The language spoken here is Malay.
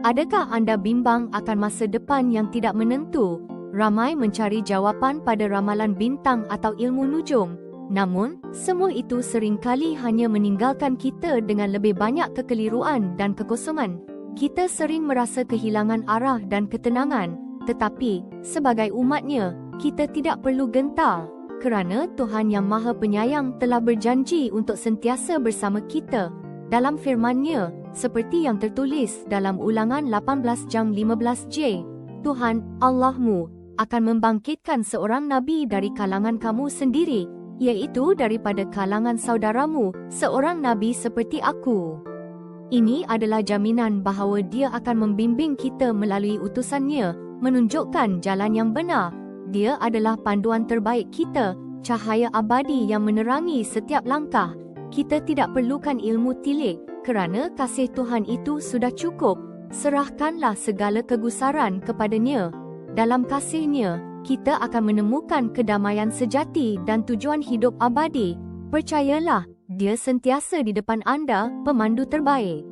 Adakah anda bimbang akan masa depan yang tidak menentu? Ramai mencari jawapan pada ramalan bintang atau ilmu nujum. Namun, semua itu seringkali hanya meninggalkan kita dengan lebih banyak kekeliruan dan kekosongan. Kita sering merasa kehilangan arah dan ketenangan, tetapi, sebagai umatnya, kita tidak perlu gentar, kerana Tuhan Yang Maha Penyayang telah berjanji untuk sentiasa bersama kita. Dalam firman-Nya, seperti yang tertulis dalam Ulangan 18:15j, Tuhan, Allahmu, akan membangkitkan seorang Nabi dari kalangan kamu sendiri, iaitu daripada kalangan saudaramu, seorang Nabi seperti aku. Ini adalah jaminan bahawa Dia akan membimbing kita melalui utusan-Nya, menunjukkan jalan yang benar. Dia adalah panduan terbaik kita, cahaya abadi yang menerangi setiap langkah. Kita tidak perlukan ilmu tilik, kerana kasih Tuhan itu sudah cukup. Serahkanlah segala kegusaran kepada-Nya. Dalam kasih-Nya, kita akan menemukan kedamaian sejati dan tujuan hidup abadi. Percayalah, Dia sentiasa di depan anda, pemandu terbaik.